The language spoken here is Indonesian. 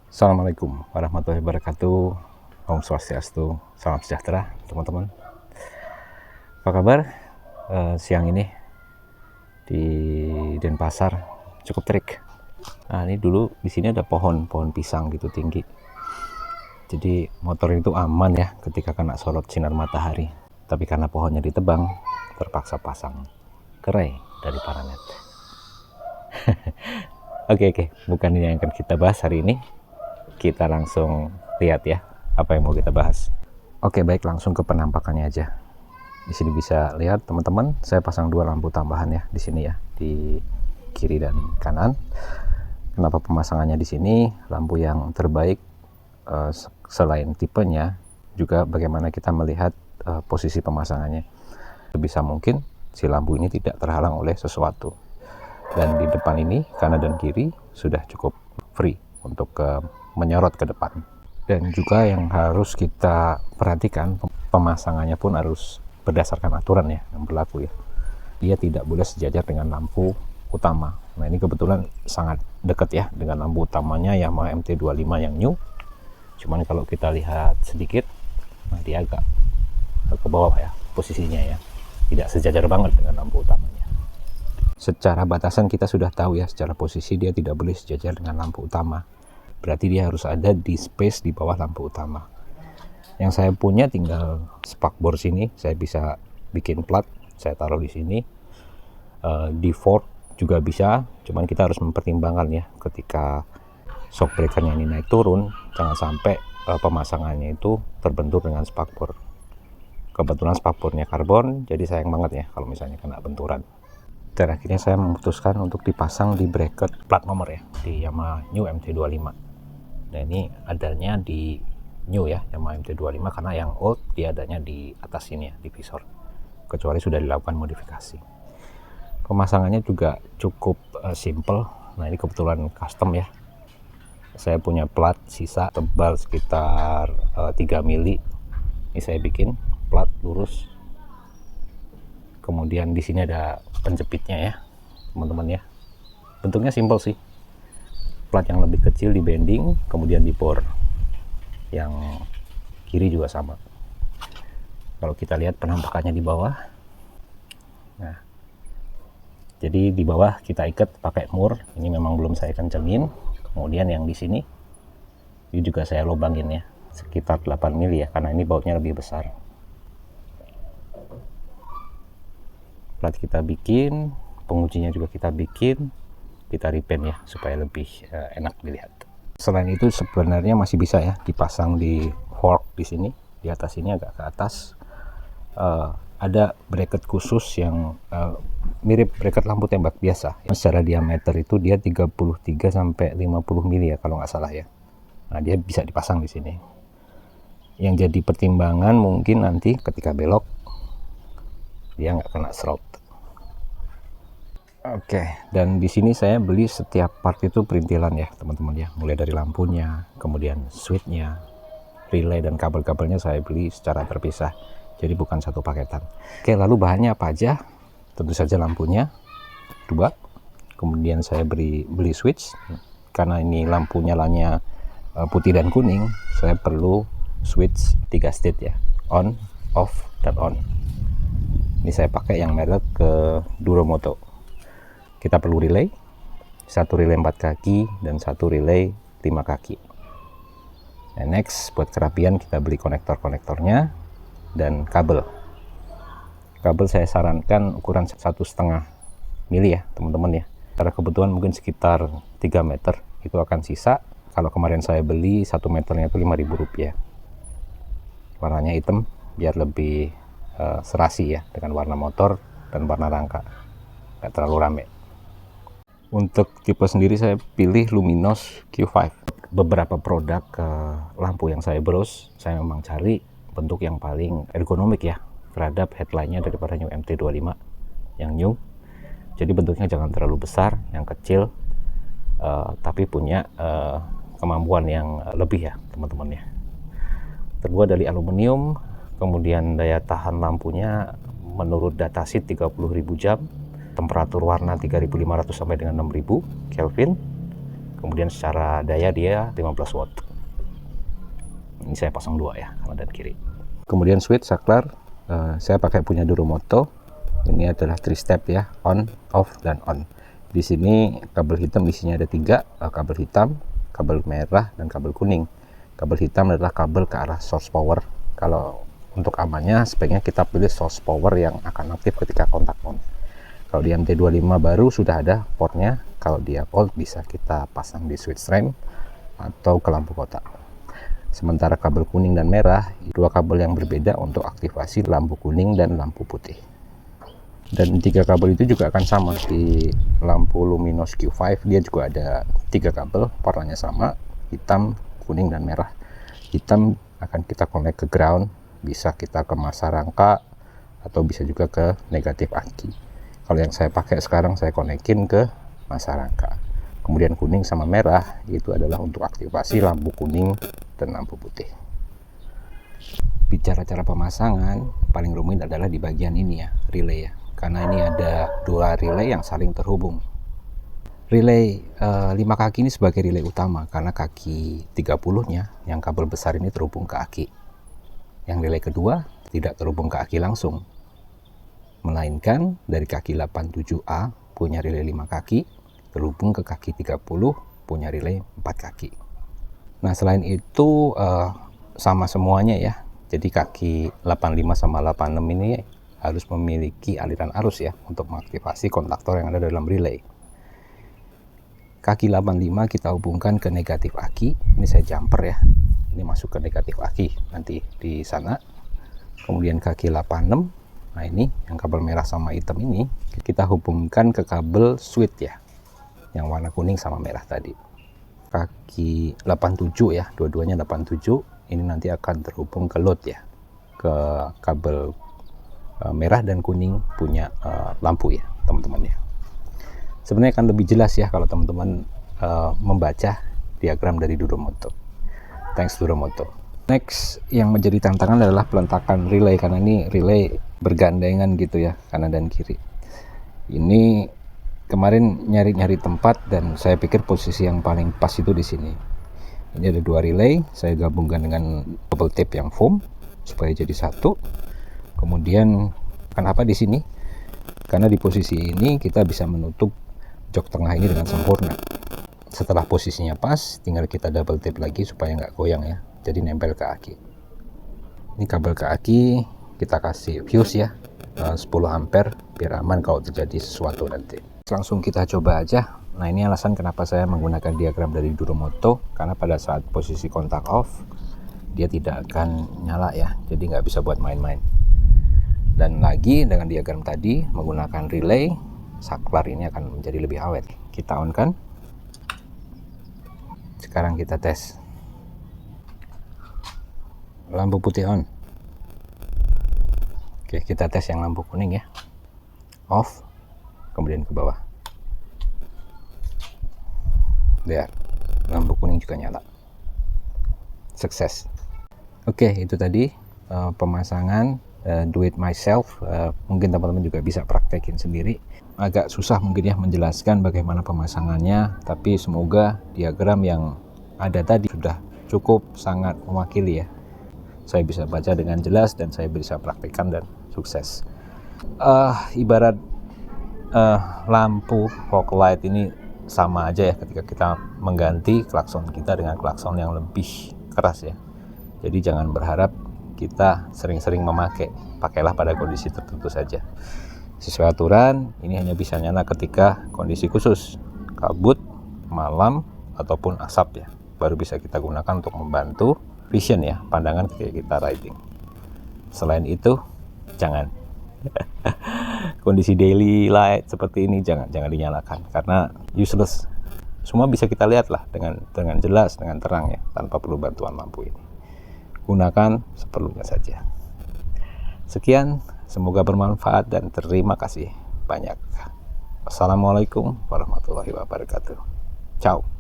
Assalamualaikum warahmatullahi wabarakatuh. Om Swastiastu, salam sejahtera teman-teman. Apa kabar siang ini di Denpasar? Cukup terik. Nah, ini dulu di sini ada pohon pisang gitu tinggi. Jadi motor itu aman ya ketika kena sorot sinar matahari. Tapi karena pohonnya ditebang, terpaksa pasang gerai dari paranet. Oke, bukan ini yang akan kita bahas hari ini. Kita langsung lihat ya apa yang mau kita bahas. Oke, baik, langsung ke penampakannya aja. Di sini bisa lihat teman-teman, saya pasang dua lampu tambahan ya di sini ya, di kiri dan kanan. Kenapa pemasangannya di sini? Lampu yang terbaik selain tipenya, juga bagaimana kita melihat posisi pemasangannya. Sebisa mungkin si lampu ini tidak terhalang oleh sesuatu. Dan di depan ini, kanan dan kiri sudah cukup free untuk menyorot ke depan. Dan juga yang harus kita perhatikan, pemasangannya pun harus berdasarkan aturan ya yang berlaku ya. Dia tidak boleh sejajar dengan lampu utama. Nah, ini kebetulan sangat dekat ya dengan lampu utamanya Yamaha MT25 yang new. Cuman kalau kita lihat sedikit, nah dia agak ke bawah ya posisinya ya. Tidak sejajar banget dengan lampu utamanya. Secara batasan kita sudah tahu ya, secara posisi dia tidak boleh sejajar dengan lampu utama. Berarti dia harus ada di space di bawah lampu utama. Yang saya punya tinggal spakbor sini, saya bisa bikin plat, saya taruh di sini. Di fork juga bisa, cuman kita harus mempertimbangkan ya ketika shock breakernya ini naik turun, jangan sampai pemasangannya itu terbentur dengan spakbor. Kebetulan spakbornya karbon, jadi sayang banget ya kalau misalnya kena benturan. Dan akhirnya saya memutuskan untuk dipasang di bracket plat nomor ya, di Yamaha New MT25. Nah, ini adanya di new ya, Yamaha MT25, karena yang old dia adanya di atas sini ya, di visor, kecuali sudah dilakukan modifikasi. Pemasangannya juga cukup simple. Nah, ini kebetulan custom ya, saya punya plat sisa tebal sekitar 3 mili. Ini saya bikin plat lurus, kemudian di sini ada penjepitnya ya teman-teman ya. Bentuknya simple sih, plat yang lebih kecil di bending, kemudian di bor yang kiri juga sama. Kalau kita lihat penampakannya di bawah, nah jadi di bawah kita ikat pakai mur, ini memang belum saya kencengin. Kemudian yang di sini ini juga saya lubangin ya, sekitar 8 mili ya, karena ini bautnya lebih besar. Plat kita bikin, penguncinya juga kita bikin, kita repaint ya supaya lebih enak dilihat. Selain itu sebenarnya masih bisa ya dipasang di fork di sini, di atas ini agak ke atas. Ada bracket khusus yang mirip bracket lampu tembak biasa. Secara diameter itu dia 33 sampai 50 mili ya kalau nggak salah ya. Nah, dia bisa dipasang di sini. Yang jadi pertimbangan mungkin nanti ketika belok dia nggak kena serot. Oke, dan di sini saya beli setiap part itu perintilan ya teman-teman ya, mulai dari lampunya, kemudian switchnya, relay dan kabel-kabelnya saya beli secara terpisah, jadi bukan satu paketan. Oke, lalu bahannya apa aja? Tentu saja lampunya 2, kemudian saya beli switch, karena ini lampu nyalanya putih dan kuning, saya perlu switch 3 state ya, on, off, dan on. Ini saya pakai yang merek ke Duromoto. Kita perlu relay, satu relay 4 kaki dan satu relay 5 kaki. Nah, next buat kerapian kita beli konektornya dan kabel. Kabel saya sarankan ukuran 1,5 mili ya teman-teman ya. Secara kebutuhan mungkin sekitar 3 meter itu akan sisa. Kalau kemarin saya beli 1 meternya itu Rp5.000. Warnanya hitam biar lebih serasi ya dengan warna motor dan warna rangka, nggak terlalu rame. Untuk tipe sendiri saya pilih Luminos Q5. Beberapa produk lampu yang saya browse, saya memang cari bentuk yang paling ergonomik ya terhadap headline-nya daripada New MT25 yang new. Jadi bentuknya jangan terlalu besar, yang kecil, tapi punya kemampuan yang lebih ya teman-teman ya. Terbuat dari aluminium, kemudian daya tahan lampunya menurut datasheet 30.000 jam. Temperatur warna 3.500 sampai dengan 6.000 Kelvin. Kemudian secara daya dia 15 watt. Ini saya pasang dua ya, kanan dan kiri. Kemudian switch saklar, saya pakai punya Duromoto. Ini adalah 3 step ya, on, off, dan on. Di sini kabel hitam isinya ada 3, kabel hitam, kabel merah, dan kabel kuning. Kabel hitam adalah kabel ke arah source power. Kalau untuk amannya, sebaiknya kita pilih source power yang akan aktif ketika kontak on. Kalau di MT25 baru sudah ada portnya. Kalau dia old bisa kita pasang di switch rem atau ke lampu kotak. Sementara kabel kuning dan merah, dua kabel yang berbeda untuk aktivasi lampu kuning dan lampu putih. Dan 3 kabel itu juga akan sama di lampu Luminos Q5. Dia juga ada 3 kabel, warnanya sama, hitam, kuning, dan merah. Hitam akan kita connect ke ground, bisa kita ke masa rangka, atau bisa juga ke negatif aki. Kalau yang saya pakai sekarang, saya konekin ke masa rangka. Kemudian kuning sama merah itu adalah untuk aktivasi lampu kuning dan lampu putih. Bicara cara pemasangan, paling rumit adalah di bagian ini ya, relay ya. Karena ini ada 2 relay yang saling terhubung. Relay 5 kaki ini sebagai relay utama karena kaki 30-nya yang kabel besar ini terhubung ke aki. Yang relay kedua tidak terhubung ke aki langsung, melainkan dari kaki 87A punya relay 5 kaki terhubung ke kaki 30 punya relay 4 kaki. Nah, selain itu sama semuanya ya. Jadi kaki 85 sama 86 ini harus memiliki aliran arus ya untuk mengaktifasi kontaktor yang ada dalam relay. Kaki 85 kita hubungkan ke negatif aki. Ini saya jumper ya. Ini masuk ke negatif aki nanti di sana. Kemudian kaki 86, nah ini yang kabel merah sama hitam ini kita hubungkan ke kabel switch ya, yang warna kuning sama merah tadi. Kaki 87 ya, dua-duanya 87 ini nanti akan terhubung ke load ya, ke kabel merah dan kuning punya lampu ya teman-teman ya. Sebenarnya akan lebih jelas ya kalau teman-teman membaca diagram dari Duromoto. Thanks Duromoto. Next yang menjadi tantangan adalah peletakan relay, karena ini relay bergandengan gitu ya, kanan dan kiri. Ini kemarin nyari-nyari tempat dan saya pikir posisi yang paling pas itu di sini. Ini ada 2 relay, saya gabungkan dengan double tape yang foam supaya jadi satu. Kemudian kenapa di sini? Karena di posisi ini kita bisa menutup jok tengah ini dengan sempurna. Setelah posisinya pas, tinggal kita double tape lagi supaya nggak goyang ya. Jadi nempel ke aki. Ini kabel ke aki kita kasih fuse ya, 10 ampere biar aman kalau terjadi sesuatu nanti. Langsung kita coba aja. Nah, ini alasan kenapa saya menggunakan diagram dari Duromoto, karena pada saat posisi kontak off dia tidak akan nyala ya, jadi nggak bisa buat main-main. Dan lagi dengan diagram tadi menggunakan relay, saklar ini akan menjadi lebih awet. Kita on kan. Sekarang kita tes. Lampu putih on. Oke, kita tes yang lampu kuning ya. Off, kemudian ke bawah. Lihat, lampu kuning juga nyala. Sukses. Oke, itu tadi pemasangan do it myself. Mungkin teman-teman juga bisa praktekin sendiri. Agak susah mungkin ya menjelaskan bagaimana pemasangannya, tapi semoga diagram yang ada tadi sudah cukup sangat mewakili ya. Saya bisa baca dengan jelas dan saya bisa praktekkan dan sukses. Ibarat lampu fog light ini sama aja ya ketika kita mengganti klakson kita dengan klakson yang lebih keras ya. Jadi jangan berharap kita sering-sering memakai, pakailah pada kondisi tertentu saja. Sesuai aturan, ini hanya bisa nyala ketika kondisi khusus, kabut, malam, ataupun asap ya. Baru bisa kita gunakan untuk membantu vision ya, pandangan ketika kita riding. Selain itu, jangan. Kondisi daily light seperti ini jangan dinyalakan karena useless. Semua bisa kita lihat lah dengan jelas, dengan terang ya, tanpa perlu bantuan lampu ini. Gunakan seperlunya saja. Sekian, semoga bermanfaat dan terima kasih banyak. Wassalamualaikum warahmatullahi wabarakatuh. Ciao.